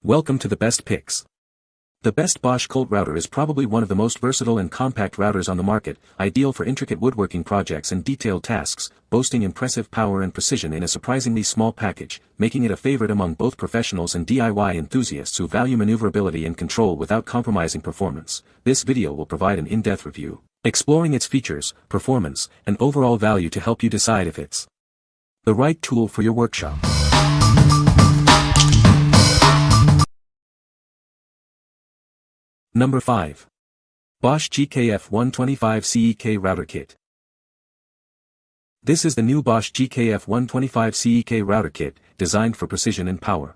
Welcome to the best picks. The best Bosch Colt router is probably one of the most versatile and compact routers on the market, ideal for intricate woodworking projects and detailed tasks, boasting impressive power and precision in a surprisingly small package, making it a favorite among both professionals and DIY enthusiasts who value maneuverability and control without compromising performance. This video will provide an in-depth review, exploring its features, performance, and overall value to help you decide if it's the right tool for your workshop. Number 5. Bosch GKF 125 CEK Router Kit. This is the new Bosch GKF 125 CEK Router Kit, designed for precision and power.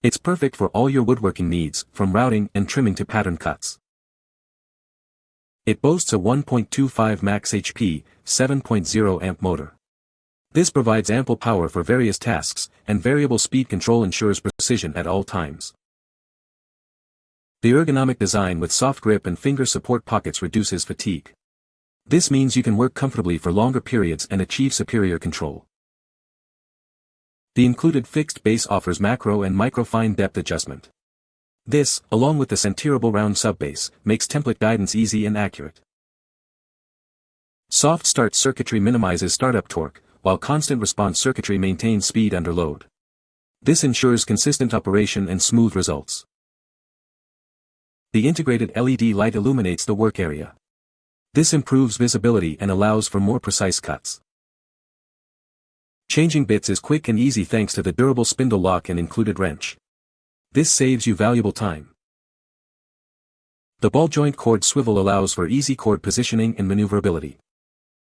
It's perfect for all your woodworking needs, from routing and trimming to pattern cuts. It boasts a 1.25 max HP, 7.0 amp motor. This provides ample power for various tasks, and variable speed control ensures precision at all times. The ergonomic design with soft grip and finger support pockets reduces fatigue. This means you can work comfortably for longer periods and achieve superior control. The included fixed base offers macro and micro fine depth adjustment. This, along with the centerable round subbase, makes template guidance easy and accurate. Soft start circuitry minimizes startup torque, while constant response circuitry maintains speed under load. This ensures consistent operation and smooth results. The integrated LED light illuminates the work area. This improves visibility and allows for more precise cuts. Changing bits is quick and easy thanks to the durable spindle lock and included wrench. This saves you valuable time. The ball joint cord swivel allows for easy cord positioning and maneuverability.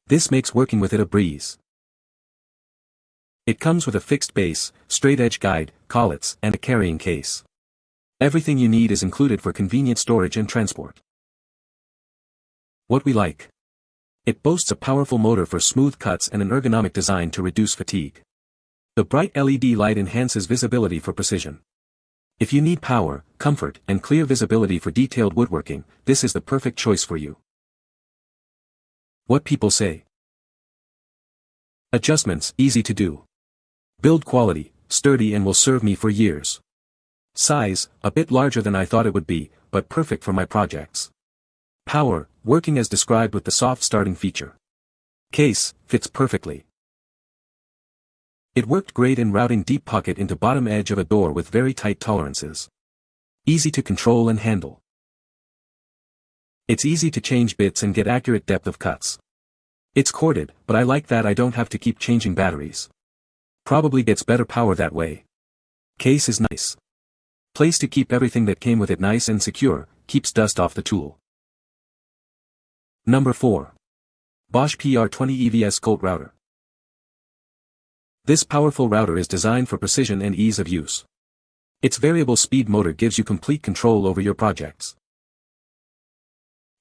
This makes working with it a breeze. It comes with a fixed base, straight edge guide, collets, and a carrying case. Everything you need is included for convenient storage and transport. What we like. It boasts a powerful motor for smooth cuts and an ergonomic design to reduce fatigue. The bright LED light enhances visibility for precision. If you need power, comfort, and clear visibility for detailed woodworking, this is the perfect choice for you. What people say. Adjustments, easy to do. Build quality, sturdy and will serve me for years. Size, a bit larger than I thought it would be, but perfect for my projects. Power, working as described with the soft starting feature. Case, fits perfectly. It worked great in routing deep pocket into bottom edge of a door with very tight tolerances. Easy to control and handle. It's easy to change bits and get accurate depth of cuts. It's corded, but I like that I don't have to keep changing batteries. Probably gets better power that way. Case is nice. Place to keep everything that came with it nice and secure, keeps dust off the tool. Number 4. Bosch PR20 EVS Colt Router. This powerful router is designed for precision and ease of use. Its variable speed motor gives you complete control over your projects.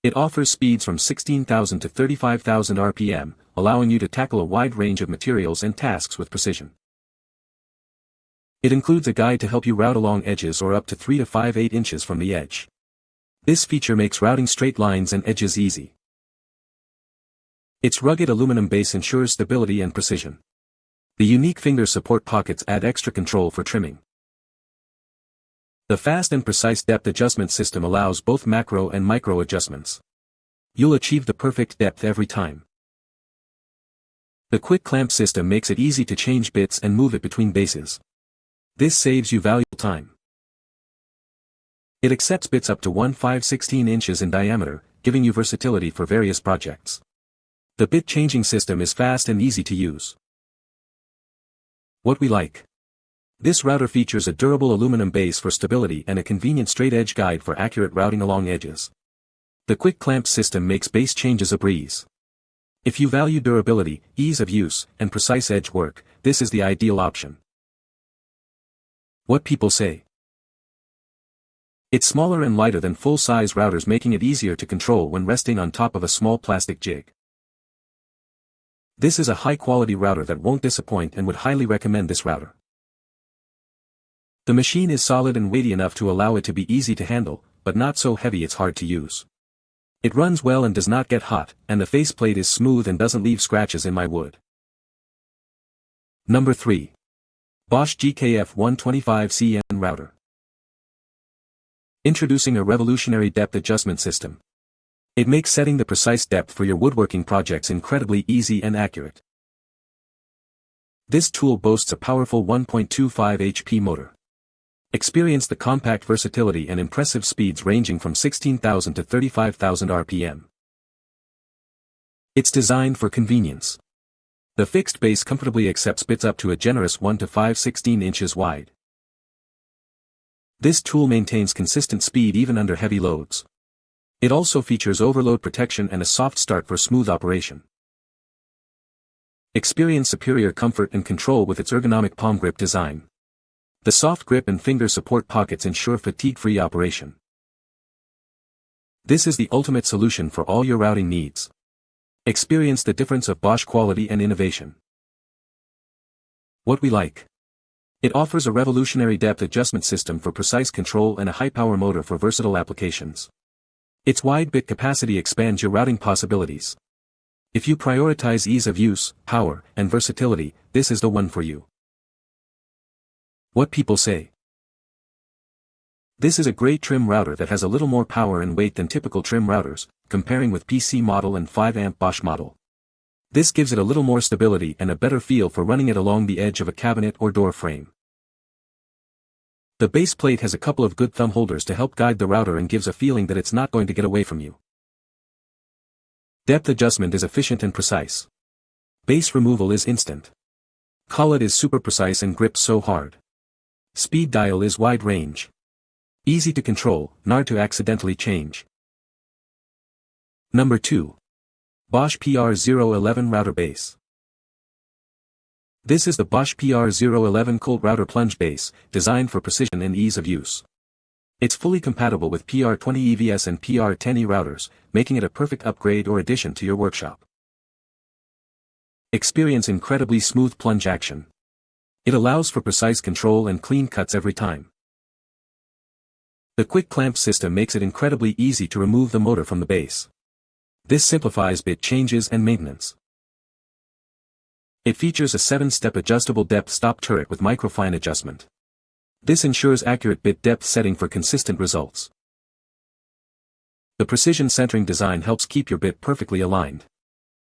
It offers speeds from 16,000 to 35,000 RPM, allowing you to tackle a wide range of materials and tasks with precision. It includes a guide to help you route along edges or up to 3 to 5/8 inches from the edge. This feature makes routing straight lines and edges easy. Its rugged aluminum base ensures stability and precision. The unique finger support pockets add extra control for trimming. The fast and precise depth adjustment system allows both macro and micro adjustments. You'll achieve the perfect depth every time. The quick clamp system makes it easy to change bits and move it between bases. This saves you valuable time. It accepts bits up to 1/5/16 inches in diameter, giving you versatility for various projects. The bit changing system is fast and easy to use. What we like. This router features a durable aluminum base for stability and a convenient straight edge guide for accurate routing along edges. The quick clamp system makes base changes a breeze. If you value durability, ease of use, and precise edge work, this is the ideal option. What people say. It's smaller and lighter than full-size routers, making it easier to control when resting on top of a small plastic jig. This is a high-quality router that won't disappoint and would highly recommend this router. The machine is solid and weighty enough to allow it to be easy to handle, but not so heavy it's hard to use. It runs well and does not get hot, and the faceplate is smooth and doesn't leave scratches in my wood. Number 3. Bosch GKF 125 CN Router. Introducing a revolutionary depth adjustment system. It makes setting the precise depth for your woodworking projects incredibly easy and accurate. This tool boasts a powerful 1.25 HP motor. Experience the compact versatility and impressive speeds ranging from 16,000 to 35,000 RPM. It's designed for convenience. The fixed base comfortably accepts bits up to a generous 1 to 5/16 inches wide. This tool maintains consistent speed even under heavy loads. It also features overload protection and a soft start for smooth operation. Experience superior comfort and control with its ergonomic palm grip design. The soft grip and finger support pockets ensure fatigue-free operation. This is the ultimate solution for all your routing needs. Experience the difference of Bosch quality and innovation. What we like. It offers a revolutionary depth adjustment system for precise control and a high-power motor for versatile applications. Its wide bit capacity expands your routing possibilities. If you prioritize ease of use, power, and versatility, this is the one for you. What people say. This is a great trim router that has a little more power and weight than typical trim routers, comparing with PC model and 5-amp Bosch model. This gives it a little more stability and a better feel for running it along the edge of a cabinet or door frame. The base plate has a couple of good thumb holders to help guide the router and gives a feeling that it's not going to get away from you. Depth adjustment is efficient and precise. Base removal is instant. Collet is super precise and grips so hard. Speed dial is wide range. Easy to control, hard to accidentally change. Number 2. Bosch PR011 Router Base. This is the Bosch PR011 Colt Router Plunge Base, designed for precision and ease of use. It's fully compatible with PR20 EVS and PR10E routers, making it a perfect upgrade or addition to your workshop. Experience incredibly smooth plunge action. It allows for precise control and clean cuts every time. The quick clamp system makes it incredibly easy to remove the motor from the base. This simplifies bit changes and maintenance. It features a 7-step adjustable depth stop turret with microfine adjustment. This ensures accurate bit depth setting for consistent results. The precision centering design helps keep your bit perfectly aligned.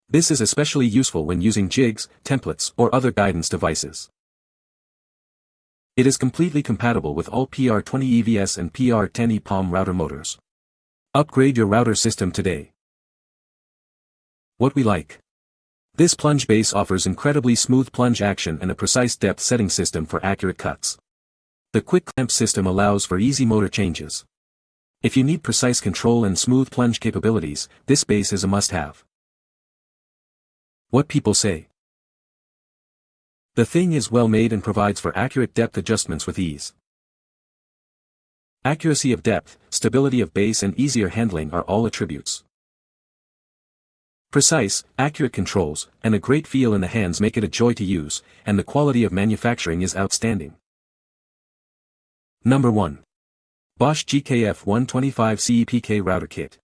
This is especially useful when using jigs, templates, or other guidance devices. It is completely compatible with all PR20 EVS and PR10E palm router motors. Upgrade your router system today. What we like. This plunge base offers incredibly smooth plunge action and a precise depth setting system for accurate cuts. The quick clamp system allows for easy motor changes. If you need precise control and smooth plunge capabilities, this base is a must-have. What people say. The thing is well made and provides for accurate depth adjustments with ease. Accuracy of depth, stability of base and easier handling are all attributes. Precise, accurate controls, and a great feel in the hands make it a joy to use, and the quality of manufacturing is outstanding. Number 1. Bosch GKF 125 CEPK Router Kit.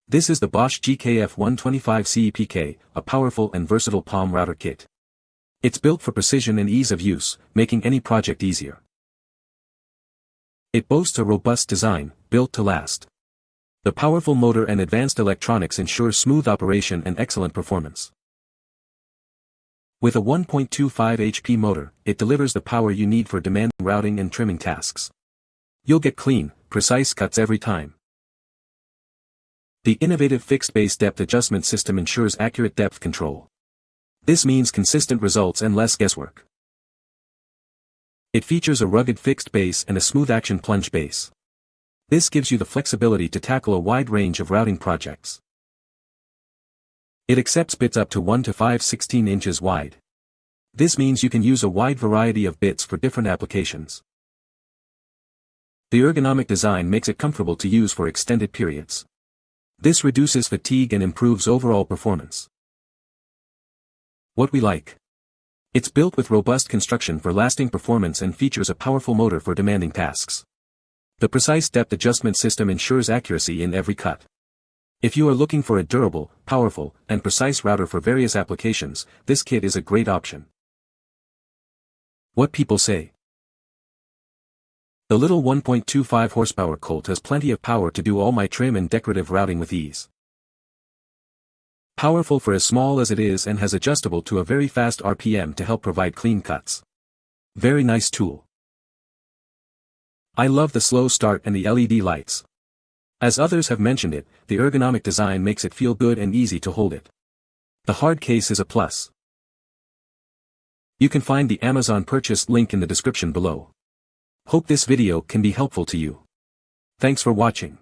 This is the Bosch GKF 125 CEPK, a powerful and versatile palm router kit. It's built for precision and ease of use, making any project easier. It boasts a robust design, built to last. The powerful motor and advanced electronics ensure smooth operation and excellent performance. With a 1.25 HP motor, it delivers the power you need for demanding routing and trimming tasks. You'll get clean, precise cuts every time. The innovative fixed base depth adjustment system ensures accurate depth control. This means consistent results and less guesswork. It features a rugged fixed base and a smooth action plunge base. This gives you the flexibility to tackle a wide range of routing projects. It accepts bits up to 1 to 5/16 inches wide. This means you can use a wide variety of bits for different applications. The ergonomic design makes it comfortable to use for extended periods. This reduces fatigue and improves overall performance. What we like. It's built with robust construction for lasting performance and features a powerful motor for demanding tasks. The precise depth adjustment system ensures accuracy in every cut. If you are looking for a durable, powerful, and precise router for various applications, this kit is a great option. What people say. The little 1.25 horsepower Colt has plenty of power to do all my trim and decorative routing with ease. Powerful for as small as it is and has adjustable to a very fast RPM to help provide clean cuts. Very nice tool. I love the slow start and the LED lights. As others have mentioned it, the ergonomic design makes it feel good and easy to hold it. The hard case is a plus. You can find the Amazon purchase link in the description below. Hope this video can be helpful to you. Thanks for watching.